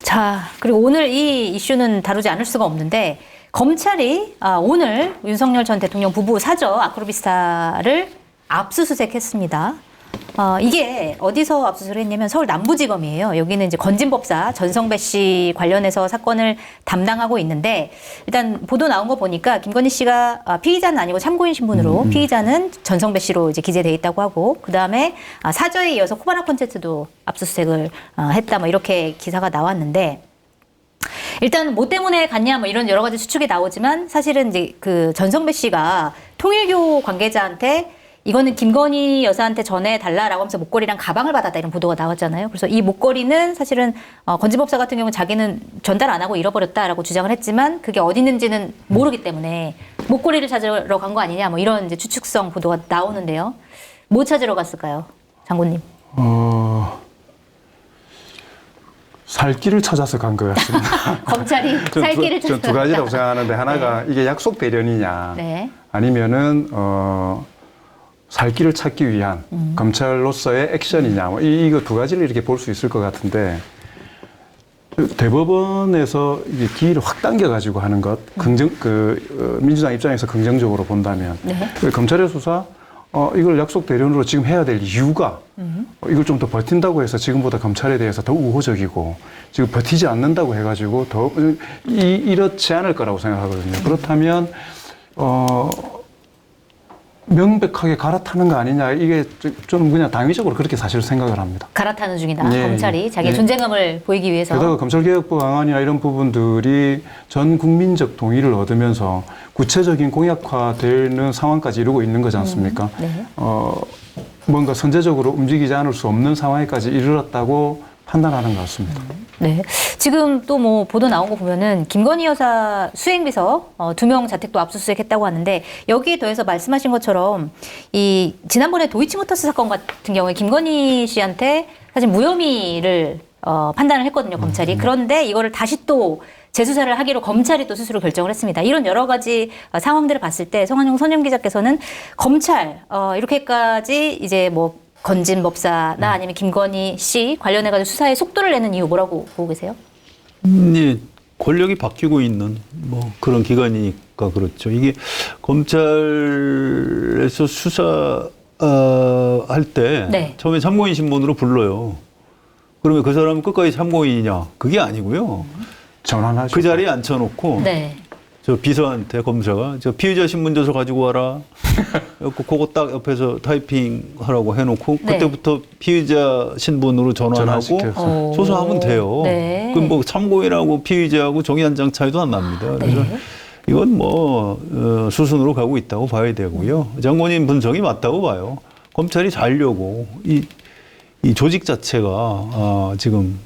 자, 그리고 오늘 이 이슈는 다루지 않을 수가 없는데 검찰이 오늘 윤석열 전 대통령 부부 사저 아크로비스타를 압수수색했습니다. 이게 어디서 압수수색을 했냐면 서울 남부지검이에요. 여기는 이제 건진법사 전성배 씨 관련해서 사건을 담당하고 있는데 일단 보도 나온 거 보니까 김건희 씨가 피의자는 아니고 참고인 신분으로 피의자는 전성배 씨로 이제 기재돼 있다고 하고 그 다음에 사저에 이어서 코바나 콘체트도 압수수색을 했다 뭐 이렇게 기사가 나왔는데 일단 뭐 때문에 갔냐 뭐 이런 여러 가지 추측이 나오지만 사실은 이제 그 전성배 씨가 통일교 관계자한테 이거는 김건희 여사한테 전해달라라고 하면서 목걸이랑 가방을 받았다 이런 보도가 나왔잖아요. 그래서 이 목걸이는 사실은 건진법사 같은 경우는 자기는 전달 안 하고 잃어버렸다라고 주장을 했지만 그게 어디 있는지는 모르기 때문에 목걸이를 찾으러 간 거 아니냐 뭐 이런 이제 추측성 보도가 나오는데요. 뭐 찾으러 갔을까요, 장군님? 살 길을 찾아서 간 것 같습니다. 검찰이 살 길을 찾아서 두 가지라고 생각하는데 하나가 네. 이게 약속 대련이냐 네. 아니면은 살 길을 찾기 위한 검찰로서의 액션이냐 뭐 이거 두 가지를 이렇게 볼 수 있을 것 같은데 대법원에서 이게 기일을 확 당겨가지고 하는 것 민주당 입장에서 긍정적으로 본다면 네. 검찰의 수사 이걸 약속 대련으로 지금 해야 될 이유가 이걸 좀 더 버틴다고 해서 지금보다 검찰에 대해서 더 우호적이고 지금 버티지 않는다고 해가지고 더 이렇지 않을 거라고 생각하거든요. 그렇다면 명백하게 갈아타는 거 아니냐 이게 저는 그냥 당위적으로 그렇게 사실 생각을 합니다. 갈아타는 중이다. 예, 검찰이 자기의 예. 존재감을 보이기 위해서. 게다가 검찰개혁법 방안이나 이런 부분들이 전 국민적 동의를 얻으면서 구체적인 공약화되는 상황까지 이루고 있는 거지 않습니까? 네. 뭔가 선제적으로 움직이지 않을 수 없는 상황에까지 이르렀다고 판단하는 것 같습니다. 네. 지금 또 뭐 보도 나온 거 보면은 김건희 여사 수행비서 2명 자택도 압수수색했다고 하는데 여기에 더해서 말씀하신 것처럼 이 지난번에 도이치모터스 사건 같은 경우에 김건희 씨한테 사실 무혐의를 판단을 했거든요, 검찰이. 그런데 이거를 다시 또 재수사를 하기로 검찰이 또 스스로 결정을 했습니다. 이런 여러 가지 상황들을 봤을 때 성한용 선임 기자께서는 검찰 이렇게까지 이제 뭐 건진법사나 아니면 김건희 씨 관련해가지고 수사에 속도를 내는 이유 뭐라고 보고 계세요? 예, 권력이 바뀌고 있는 뭐 그런 기관이니까 그렇죠. 이게 검찰에서 수사할 때 네. 처음에 참고인 신분으로 불러요. 그러면 그 사람은 끝까지 참고인이냐? 그게 아니고요. 전환하죠. 그 자리에 앉혀놓고 네. 저 비서한테 검사가 저 피의자 신문조서 가지고 와라. 그거 딱 옆에서 타이핑 하라고 해놓고 네. 그때부터 피의자 신분으로 전환하고 전환시켜서. 조사하면 돼요. 네. 그럼 뭐 참고인하고 피의자하고 종이 한 장 차이도 안 납니다. 그래서 네. 이건 뭐 수순으로 가고 있다고 봐야 되고요. 장관님 분석이 맞다고 봐요. 검찰이 잘려고 이 조직 자체가 지금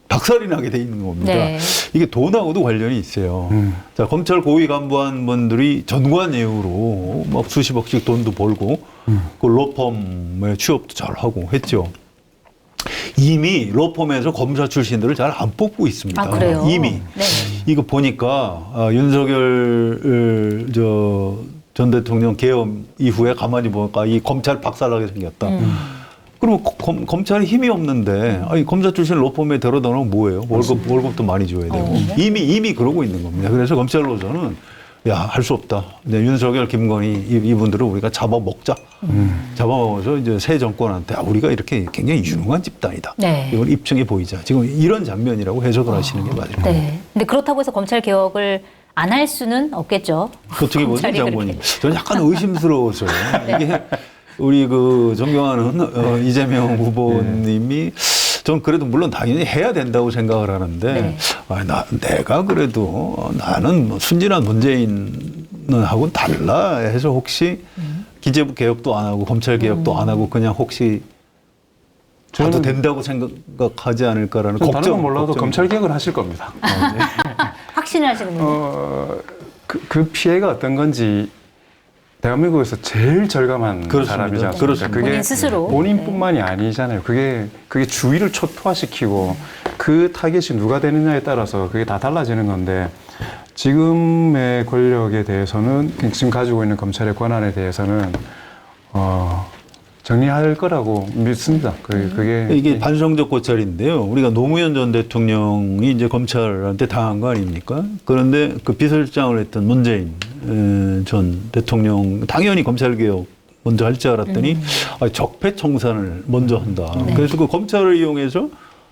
박살이 나게 돼 있는 겁니다. 네. 이게 돈하고도 관련이 있어요. 자, 검찰 고위 간부한분들이 전관 예우로 막 수십억씩 돈도 벌고 그 로펌에 취업도 잘하고 했죠. 이미 로펌에서 검사 출신들을 잘 안 뽑고 있습니다. 아, 그래요? 이미. 네. 이거 보니까 윤석열 전 대통령 계엄 이후에 가만히 보니까 이 검찰 박살나게 생겼다. 그리고 검찰이 힘이 없는데 아니 검사 출신 로펌에 데려다 놓으면 뭐예요? 월급도 많이 줘야 되고 이미 그러고 있는 겁니다. 그래서 검찰로서는 할 수 없다. 이제 윤석열, 김건희 이분들을 우리가 잡아먹자. 잡아먹어서 이제 새 정권한테 우리가 이렇게 굉장히 유능한 집단이다. 네. 이걸 입증해 보이자. 지금 이런 장면이라고 해석을 하시는 게 맞을 겁니다. 네. 근데 그렇다고 해서 검찰 개혁을 안 할 수는 없겠죠. 어떻게 보세요, 검찰이 장관님? 그렇게. 저는 약간 의심스러워서요. 이게 우리 그 존경하는 이재명 후보님이 전 그래도 물론 당연히 해야 된다고 생각을 하는데 네. 내가 그래도 나는 뭐 순진한 문재인하고는 달라 해서 혹시 기재부 개혁도 안 하고 검찰 개혁도 안 하고 그냥 혹시 가도 된다고 생각하지 않을까라는 다른 건 걱정. 몰라도 검찰 개혁을 하실 겁니다. 확신을 하시는군요. 그 피해가 어떤 건지 대한민국에서 제일 절감한 그렇습니다. 사람이지 않습니까? 그렇습니다. 본인 스스로. 본인뿐만이 아니잖아요. 그게 주의를 초토화시키고 그 타겟이 누가 되느냐에 따라서 그게 다 달라지는 건데 지금의 권력에 대해서는 지금 가지고 있는 검찰의 권한에 대해서는 정리할 거라고 믿습니다. 그게 이게 반성적 고찰인데요. 우리가 노무현 전 대통령이 이제 검찰한테 당한 거 아닙니까? 그런데 그 비서실장을 했던 문재인 전 대통령 당연히 검찰개혁 먼저 할 줄 알았더니 적폐청산을 먼저 한다. 그래서 그 검찰을 이용해서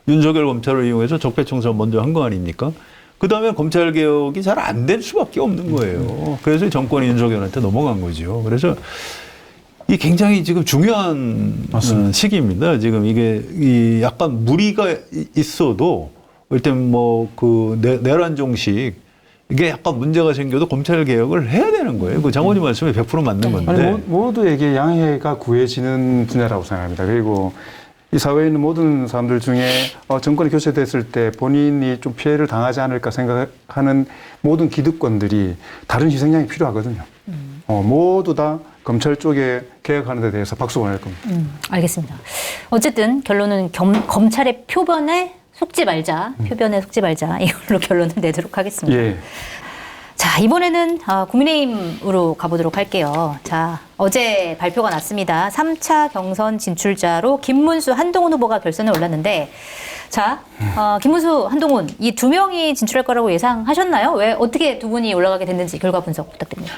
윤석열 검찰을 이용해서 적폐청산 먼저 한 거 아닙니까? 그 다음에 검찰개혁이 잘 안 될 수밖에 없는 거예요. 그래서 정권이 윤석열한테 넘어간 거죠. 그래서 이 굉장히 지금 중요한 시기입니다. 지금 이게 이 약간 무리가 있어도 일단 뭐 그 내란 종식 이게 약간 문제가 생겨도 검찰 개혁을 해야 되는 거예요. 그 장관님 말씀이 100% 맞는 건데. 아니, 모두에게 양해가 구해지는 분야라고 생각합니다. 그리고 이 사회에 있는 모든 사람들 중에 정권이 교체됐을 때 본인이 좀 피해를 당하지 않을까 생각하는 모든 기득권들이 다른 희생양이 필요하거든요. 모두 다 검찰 쪽에 개혁하는 데 대해서 박수 보낼 겁니다. 알겠습니다. 어쨌든 결론은 검찰의 표변에 속지 말자. 표변에 속지 말자. 이걸로 결론을 내도록 하겠습니다. 예. 자, 이번에는 국민의힘으로 가보도록 할게요. 자, 어제 발표가 났습니다. 3차 경선 진출자로 김문수, 한동훈 후보가 결선에 올랐는데, 자, 김문수, 한동훈 이 두 명이 진출할 거라고 예상하셨나요? 왜 어떻게 두 분이 올라가게 됐는지 결과 분석 부탁드립니다.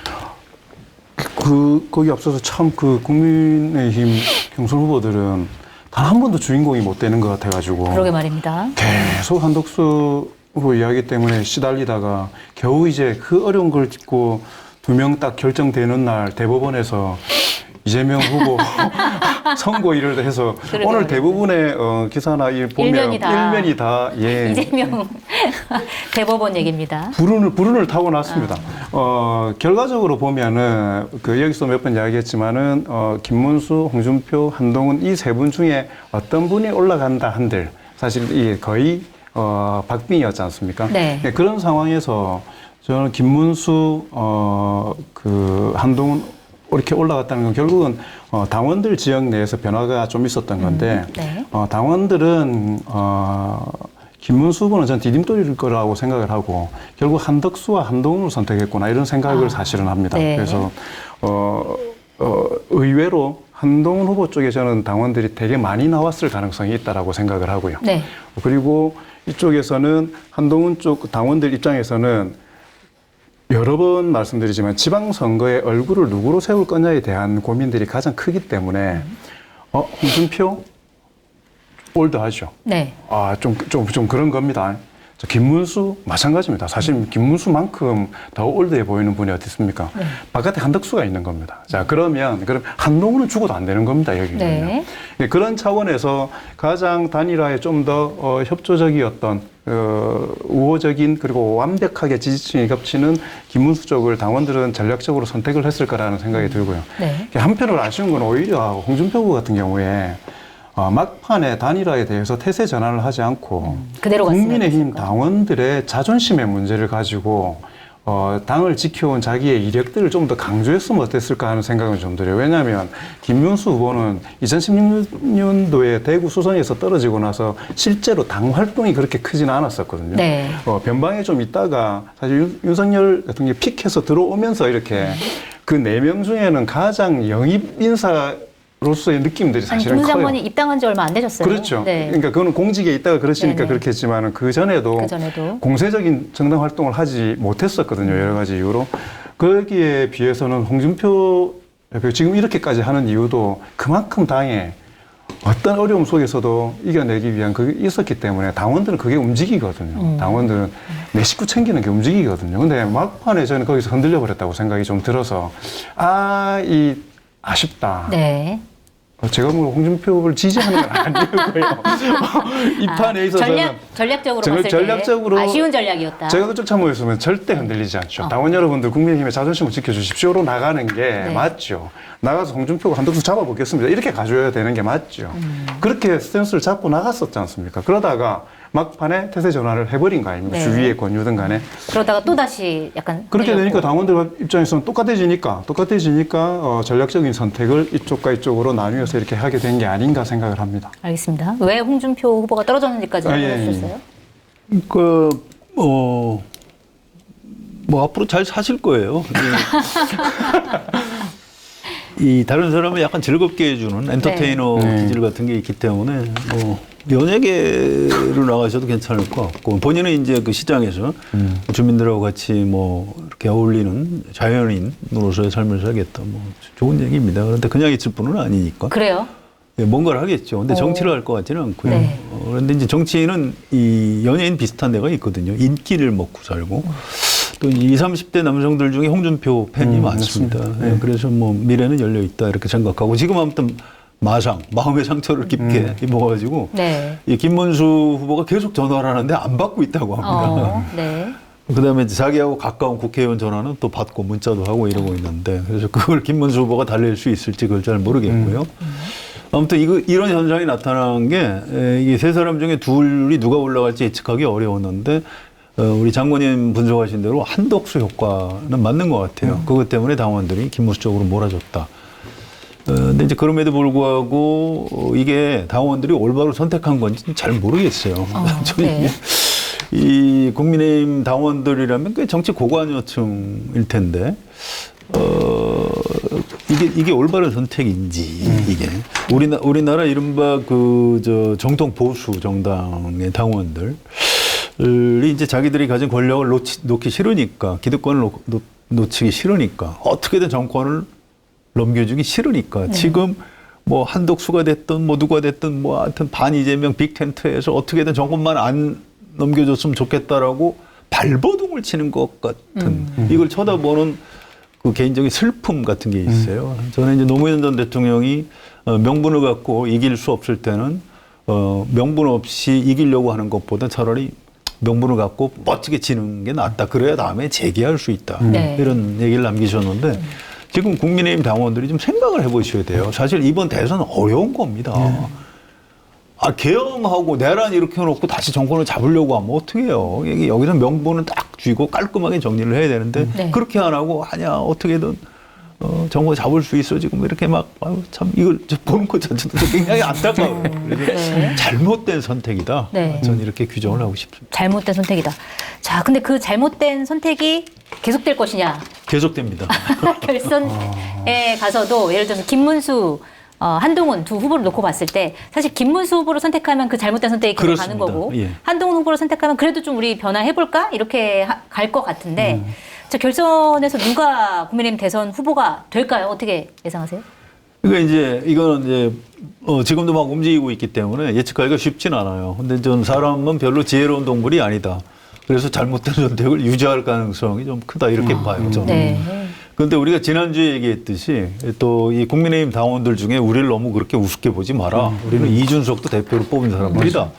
거기 앞서서 참 그 국민의힘 경선 후보들은 단 한 번도 주인공이 못 되는 것 같아가지고. 그러게 말입니다. 계속 한덕수 후보 이야기 때문에 시달리다가 겨우 이제 그 어려운 걸 짚고 두 명 딱 결정되는 날 대법원에서 이재명 후보 선고일을 해서 그러게요. 오늘 대부분의 기사나 보면 일면이 다 예. 이재명 대법원 얘기입니다. 불운을 타고 났습니다. 결과적으로 보면은 그 여기서 몇 번 이야기했지만은 김문수, 홍준표, 한동훈 이 세 분 중에 어떤 분이 올라간다 한들 사실 이게 거의 박빙이었지 않습니까? 네. 그런 상황에서 저는 김문수, 그 한동훈 이렇게 올라갔다는 건 결국은 당원들 지역 내에서 변화가 좀 있었던 건데 네. 당원들은 김문수 후보는 전 디딤돌일 거라고 생각을 하고 결국 한덕수와 한동훈을 선택했구나 이런 생각을 사실은 합니다. 네. 그래서 의외로 한동훈 후보 쪽에 저는 당원들이 되게 많이 나왔을 가능성이 있다라고 생각을 하고요. 네. 그리고 이쪽에서는 한동훈 쪽 당원들 입장에서는 여러 번 말씀드리지만 지방선거에 얼굴을 누구로 세울 거냐에 대한 고민들이 가장 크기 때문에 홍준표 올드하죠. 네. 좀 그런 겁니다. 김문수 마찬가지입니다. 사실 김문수만큼 더 올드해 보이는 분이 어디 있습니까? 네. 바깥에 한덕수가 있는 겁니다. 자, 그럼 한동훈은 죽어도 안 되는 겁니다. 여기는요. 네. 그런 차원에서 가장 단일화에 좀 더 협조적이었던 우호적인 그리고 완벽하게 지지층이 겹치는 김문수 쪽을 당원들은 전략적으로 선택을 했을 거라는 생각이 들고요. 네. 한편으로 아쉬운 건 오히려 홍준표 후보 같은 경우에 막판에 단일화에 대해서 태세 전환을 하지 않고 그대로 갔으면 국민의힘 됐을까? 당원들의 자존심의 문제를 가지고 당을 지켜온 자기의 이력들을 좀 더 강조했으면 어땠을까 하는 생각은 좀 들어요. 왜냐하면 김문수 후보는 2016년도에 대구 수성에서 떨어지고 나서 실제로 당 활동이 그렇게 크지는 않았었거든요. 네. 변방에 좀 있다가 사실 윤석열 같은 게 픽해서 들어오면서 이렇게 그 4명 중에는 가장 영입 인사로서의 느낌들이 아니, 사실은 김문수 커요. 장관이 입당한 지 얼마 안 되셨어요. 그렇죠. 네. 그러니까 그거는 공직에 있다가 그러시니까 네네. 그렇겠지만 그 전에도 공세적인 정당 활동을 하지 못했었거든요. 여러 가지 이유로. 거기에 비해서는 홍준표 지금 이렇게까지 하는 이유도 그만큼 당에 어떤 어려움 속에서도 이겨내기 위한 그게 있었기 때문에 당원들은 그게 움직이거든요. 당원들은 내 식구 챙기는 게 움직이거든요. 근데 막판에 저는 거기서 흔들려 버렸다고 생각이 좀 들어서 아쉽다. 네. 제가 뭐 홍준표를 지지하는 건 아니고요. 이 판에 있어서는 전략적으로 봤을 때 전략적으로 아쉬운 전략이었다. 제가 그쪽 참모였으면 절대 흔들리지 않죠. 당원 여러분들 국민의힘의 자존심을 지켜주십시오로 나가는 게 맞죠. 나가서 홍준표가 한덕수 잡아보겠습니다. 이렇게 가져야 되는 게 맞죠. 그렇게 스탠스를 잡고 나갔었지 않습니까? 그러다가 막판에 태세 전환을 해버린 거 아닙니까? 네. 주위의 권유든 간에. 그러다가 또 다시 약간 그렇게 흘렸고. 되니까 당원들 입장에서는 똑같아지니까 전략적인 선택을 이쪽과 이쪽으로 나누어서 이렇게 하게 된 게 아닌가 생각을 합니다. 알겠습니다. 왜 홍준표 후보가 떨어졌는지까지 알려주셨어요? 뭐 앞으로 잘 사실 거예요. 이 다른 사람을 약간 즐겁게 해주는 엔터테이너 네. 기질 같은 게 있기 때문에 뭐 연예계로 나가셔도 괜찮을 것 같고 본인은 이제 그 시장에서 주민들하고 같이 뭐 이렇게 어울리는 자연인으로서의 삶을 살겠다 뭐 좋은 얘기입니다. 그런데 그냥 있을 분은 아니니까. 그래요? 예, 뭔가를 하겠죠. 근데 정치를 할 것 같지는 않고요. 네. 그런데 이제 정치인은 이 연예인 비슷한 데가 있거든요. 인기를 먹고 살고. 또 20, 30대 남성들 중에 홍준표 팬이 많습니다. 맞습니다. 예, 그래서 뭐 미래는 열려 있다 이렇게 생각하고 지금 아무튼 마음의 상처를 깊게 입어가지고 네. 이 김문수 후보가 계속 전화를 하는데 안 받고 있다고 합니다. 네. 그다음에 이제 자기하고 가까운 국회의원 전화는 또 받고 문자도 하고 이러고 있는데 그래서 그걸 김문수 후보가 달랠 수 있을지 그걸 잘 모르겠고요. 아무튼 이런 현상이 나타난 게 이게 세 사람 중에 둘이 누가 올라갈지 예측하기 어려웠는데 우리 장관님 분석하신 대로 한덕수 효과는 맞는 것 같아요. 그것 때문에 당원들이 김문수 쪽으로 몰아줬다. 근데 이제 그럼에도 불구하고 이게 당원들이 올바로 선택한 건지 잘 모르겠어요. 저는 네. 이 국민의힘 당원들이라면 꽤 정치 고관여층일 텐데 이게 올바른 선택인지 이게 우리나라 이른바 정통 보수 정당의 당원들이 이제 자기들이 가진 권력을 놓기 싫으니까 기득권을 놓치기 싫으니까 어떻게든 정권을 넘겨주기 싫으니까 지금 뭐 한덕수가 됐든 뭐 누가 됐든 뭐 하여튼 반 이재명 빅텐트에서 어떻게든 정권만 안 넘겨줬으면 좋겠다라고 발버둥을 치는 것 같은 이걸 쳐다보는 그 개인적인 슬픔 같은 게 있어요. 저는 이제 노무현 전 대통령이 명분을 갖고 이길 수 없을 때는 명분 없이 이기려고 하는 것보다 차라리 명분을 갖고 멋지게 지는 게 낫다. 그래야 다음에 재기할 수 있다. 네. 이런 얘기를 남기셨는데 지금 국민의힘 당원들이 좀 생각을 해보셔야 돼요. 사실 이번 대선은 어려운 겁니다. 계엄하고 내란 이렇게 해놓고 다시 정권을 잡으려고 하면 어떻게 해요? 여기서 명분은 딱 쥐고 깔끔하게 정리를 해야 되는데 네. 그렇게 안 하고 아니야 어떻게든 정권 잡을 수 있어 지금 이렇게 막 참 이걸 보는 것 자체도 굉장히 안타까워요. 네. 잘못된 선택이다. 네. 저는 이렇게 규정을 하고 싶습니다. 잘못된 선택이다. 자, 근데 그 잘못된 선택이 계속될 것이냐? 계속됩니다. 결선에 가서도 예를 들어서 김문수, 한동훈 두 후보를 놓고 봤을 때 사실 김문수 후보를 선택하면 그 잘못된 선택이 가는 그렇습니다. 거고 예. 한동훈 후보를 선택하면 그래도 좀 우리 변화해볼까? 이렇게 갈 것 같은데 자, 결선에서 누가 국민의힘 대선 후보가 될까요? 어떻게 예상하세요? 그러니까 이제 이거는 이제 지금도 막 움직이고 있기 때문에 예측하기가 쉽진 않아요. 근데 전 사람은 별로 지혜로운 동물이 아니다. 그래서 잘못된 선택을 유지할 가능성이 좀 크다 이렇게 봐요. 저는. 네. 그런데 우리가 지난주에 얘기했듯이 또 이 국민의힘 당원들 중에 우리를 너무 그렇게 우습게 보지 마라. 우리는 이준석도 대표로 뽑은 사람들이다.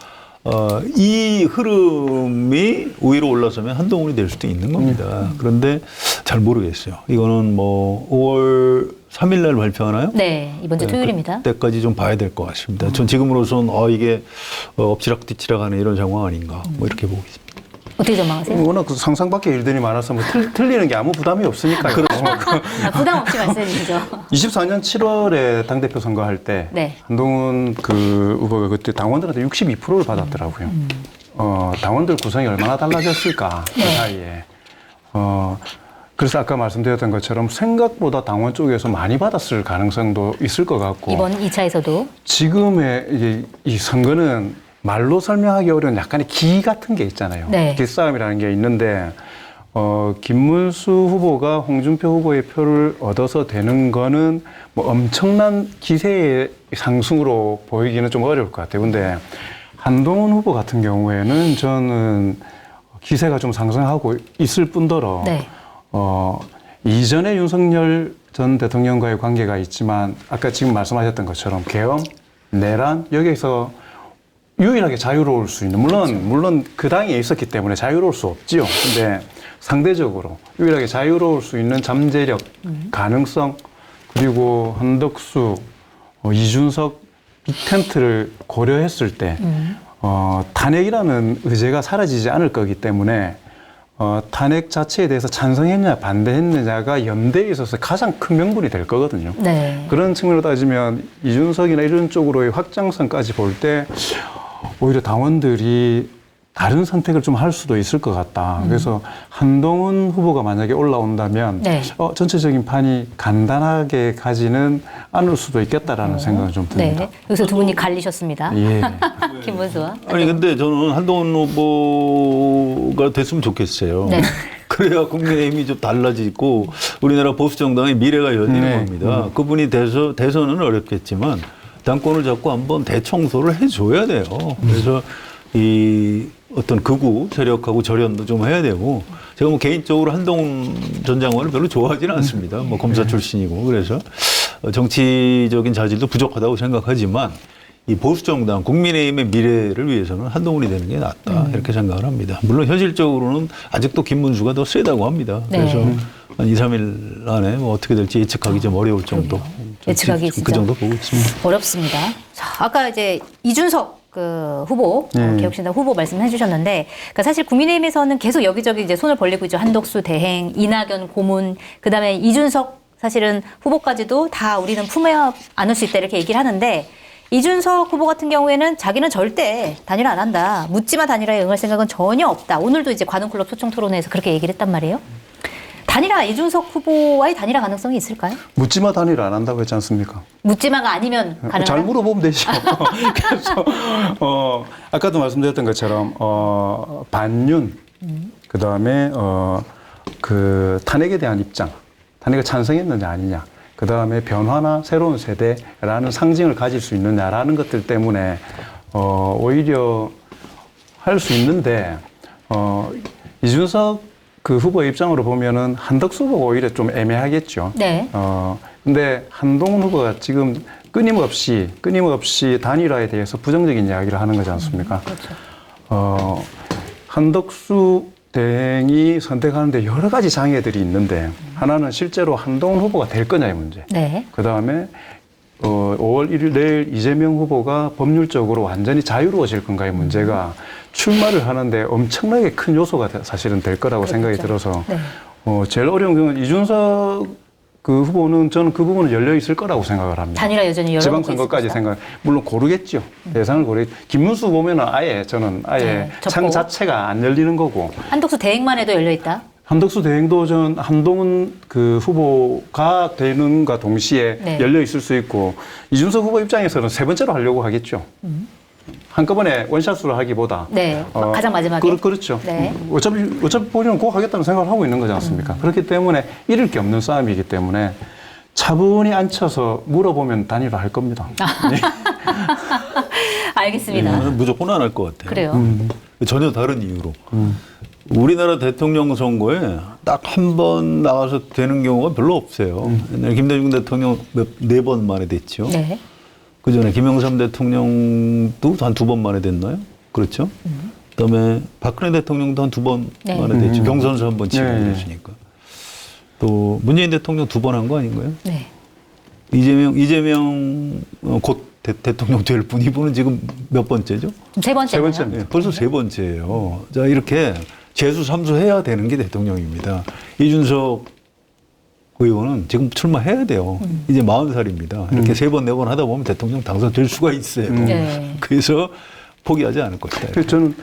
이 흐름이 우위로 올라서면 한동훈이 될 수도 있는 겁니다. 그런데 잘 모르겠어요. 이거는 뭐 5월 3일 날 발표하나요? 네, 이번 주 토요일입니다. 그때까지 좀 봐야 될 것 같습니다. 전 지금으로선 이게 엎치락뒤치락 하는 이런 상황 아닌가 뭐 이렇게 보고 있습니다. 어떻게 전망하세요? 워낙 그 상상 밖의 일들이 많아서 뭐 틀리는 게 아무 부담이 없으니까요. 부담 없이 말씀해 주시죠. 24년 7월에 당대표 선거할 때 네. 한동훈 그 후보가 그때 당원들한테 62%를 받았더라고요. 당원들 구성이 얼마나 달라졌을까 그 사이에. 그래서 아까 말씀드렸던 것처럼 생각보다 당원 쪽에서 많이 받았을 가능성도 있을 것 같고 이번 2차에서도 지금의 이 선거는 말로 설명하기 어려운 약간의 기 같은 게 있잖아요. 네. 기싸움이라는 게 있는데 김문수 후보가 홍준표 후보의 표를 얻어서 되는 거는 뭐 엄청난 기세의 상승으로 보이기는 좀 어려울 것 같아요. 근데 한동훈 후보 같은 경우에는 저는 기세가 좀 상승하고 있을 뿐더러 네. 이전에 윤석열 전 대통령과의 관계가 있지만 아까 지금 말씀하셨던 것처럼 계엄, 내란 여기에서 유일하게 자유로울 수 있는 물론 그 당에 있었기 때문에 자유로울 수 없지요. 근데 상대적으로 유일하게 자유로울 수 있는 잠재력, 가능성 그리고 한덕수, 이준석 빅텐트를 고려했을 때 탄핵이라는 의제가 사라지지 않을 거기 때문에 탄핵 자체에 대해서 찬성했냐 반대했느냐가 연대에 있어서 가장 큰 명분이 될 거거든요. 네. 그런 측면으로 따지면 이준석이나 이런 쪽으로의 확장성까지 볼 때 오히려 당원들이 다른 선택을 좀 할 수도 있을 것 같다. 그래서 한동훈 후보가 만약에 올라온다면 네. 전체적인 판이 간단하게 가지는 않을 수도 있겠다라는 생각은 좀 듭니다. 네. 여기서 두 분이 갈리셨습니다. 예. 김문수와. 아니 근데 저는 한동훈 후보가 됐으면 좋겠어요. 네. 그래야 국민의힘이 좀 달라지고 우리나라 보수 정당의 미래가 열리는 네. 겁니다. 그분이 대선은 어렵겠지만 당권을 잡고 한번 대청소를 해줘야 돼요. 그래서 이 어떤 극우 세력하고 절연도 좀 해야 되고 제가 뭐 개인적으로 한동훈 전 장관을 별로 좋아하지는 않습니다. 뭐 검사 출신이고 그래서 정치적인 자질도 부족하다고 생각하지만 이 보수 정당 국민의힘의 미래를 위해서는 한동훈이 되는 게 낫다 이렇게 생각을 합니다. 물론 현실적으로는 아직도 김문수가 더 세다고 합니다. 네. 그래서 한 2, 3일 안에 뭐 어떻게 될지 예측하기 좀 어려울 정도. 예측하기 그 진짜 정도 보고 있습니다. 어렵습니다. 자, 아까 이제 이준석 그 후보, 네. 개혁신당 후보 말씀해 주셨는데, 그러니까 사실 국민의힘에서는 계속 여기저기 이제 손을 벌리고 있죠. 한덕수 대행, 이낙연 고문, 그 다음에 이준석 사실은 후보까지도 다 우리는 품에 안을 수 있다 이렇게 얘기를 하는데, 이준석 후보 같은 경우에는 자기는 절대 단일화 안 한다. 묻지마 단일화에 응할 생각은 전혀 없다. 오늘도 이제 관훈클럽 소청 토론회에서 그렇게 얘기를 했단 말이에요. 단일화, 이준석 후보와의 단일화 가능성이 있을까요? 묻지마 단일화 안 한다고 했지 않습니까? 묻지마가 아니면 가능하다. 잘 물어보면 되죠. 그래서 아까도 말씀드렸던 것처럼 반윤 그다음에 그 탄핵에 대한 입장, 탄핵을 찬성했느냐 아니냐, 그다음에 변화나 새로운 세대라는 상징을 가질 수 있느냐라는 것들 때문에 오히려 할 수 있는데 이준석 그 후보의 입장으로 보면은 한덕수 후보가 오히려 좀 애매하겠죠. 네. 근데 한동훈 후보가 지금 끊임없이 단일화에 대해서 부정적인 이야기를 하는 거지 않습니까? 그렇죠. 한덕수 대행이 선택하는데 여러 가지 장애들이 있는데 하나는 실제로 한동훈 후보가 될 거냐의 문제. 네. 그 다음에 5월 1일 내일 이재명 후보가 법률적으로 완전히 자유로워질 건가의 문제가 출마를 하는데 엄청나게 큰 요소가 사실은 될 거라고 생각이 들어서 네. 제일 어려운 경우는 이준석 그 후보는 저는 그 부분은 열려 있을 거라고 생각을 합니다. 단일화 여전히 열어놓고 지방선거까지 있습니다. 생각, 물론 고르겠죠. 대상을 고르겠. 김문수 보면은 저는 아예 네, 창 접고. 자체가 안 열리는 거고. 한덕수 대행만 해도 열려 있다. 한덕수 대행도 전 한동훈 그 후보가 되는가 동시에 네. 열려 있을 수 있고 이준석 후보 입장에서는 세 번째로 하려고 하겠죠. 한꺼번에 원샷으로 하기보다. 네. 가장 마지막에. 그렇죠. 네. 어차피 본인은 꼭 하겠다는 생각을 하고 있는 거지 않습니까? 그렇기 때문에 잃을 게 없는 싸움이기 때문에 차분히 앉혀서 물어보면 단일화 할 겁니다. 네. 알겠습니다. 저는 무조건 안 할 것 같아요. 그래요. 전혀 다른 이유로. 우리나라 대통령 선거에 딱 한 번 나가서 되는 경우가 별로 없어요. 옛날에 김대중 대통령 네 번 만에 됐죠. 네. 그 전에 김영삼 대통령도 한 두 번 만에 됐나요? 그렇죠. 그다음에 박근혜 대통령도 한 두 번 네. 만에 됐죠. 경선에서 한 번 네. 치렀으니까. 또 문재인 대통령 두 번 한 거 아닌가요? 네. 이재명 곧 대통령 될 분, 이분은 지금 몇 번째죠? 세 번째. 세 번째입니다. 네, 벌써 세 번째예요. 자, 이렇게 재수 삼수해야 되는 게 대통령입니다. 이준석 의원은 지금 출마해야 돼요. 이제 40살입니다. 이렇게 세 번, 네 번 하다 보면 대통령 당선될 수가 있어요. 네. 그래서 포기하지 않을 것이다. 그래서 저는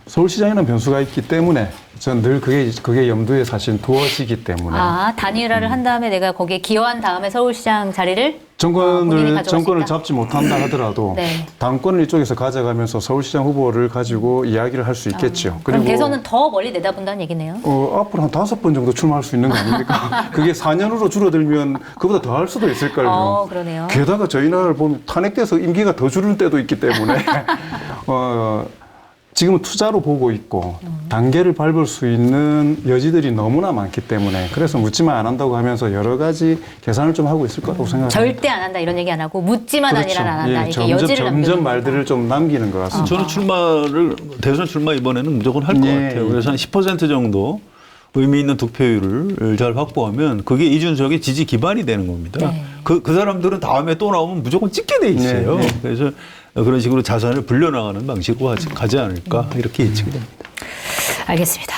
서울시장에는 변수가 있기 때문에 저는 늘 그게 염두에 사실 두어지기 때문에 아, 단일화를 한 다음에 내가 거기에 기여한 다음에 서울시장 자리를 본인이 가져갈 수 정권을 있다. 잡지 못한다 하더라도 네. 당권을 이쪽에서 가져가면서 서울시장 후보를 가지고 이야기를 할 수 있겠죠. 그럼 대선은 더 멀리 내다본다는 얘기네요. 앞으로 한 5번 정도 출마할 수 있는 거 아닙니까? 그게 4년으로 줄어들면 그보다 더 할 수도 있을걸요. 그러네요. 게다가 저희 나라를 보면 탄핵돼서 임기가 더 줄는 때도 있기 때문에 지금은 투자로 보고 있고 단계를 밟을 수 있는 여지들이 너무나 많기 때문에 그래서 묻지만 안 한다고 하면서 여러 가지 계산을 좀 하고 있을 거라고 생각합니다. 절대 안 한다 이런 얘기 안 하고 묻지만 단일화는 안 한다. 예, 이게 여지를 점점 남겨놓는 말들을 좀 남기는 것 같습니다. 저는 대선 출마 이번에는 무조건 할 것 예, 같아요. 예. 그래서 한 10% 정도 의미 있는 득표율을 잘 확보하면 그게 이준석의 지지 기반이 되는 겁니다. 네. 그 사람들은 다음에 또 나오면 무조건 찍게 돼 있어요. 네, 네. 그래서 그런 식으로 자산을 불려나가는 방식으로 가지 않을까 이렇게 예측이 됩니다. 알겠습니다.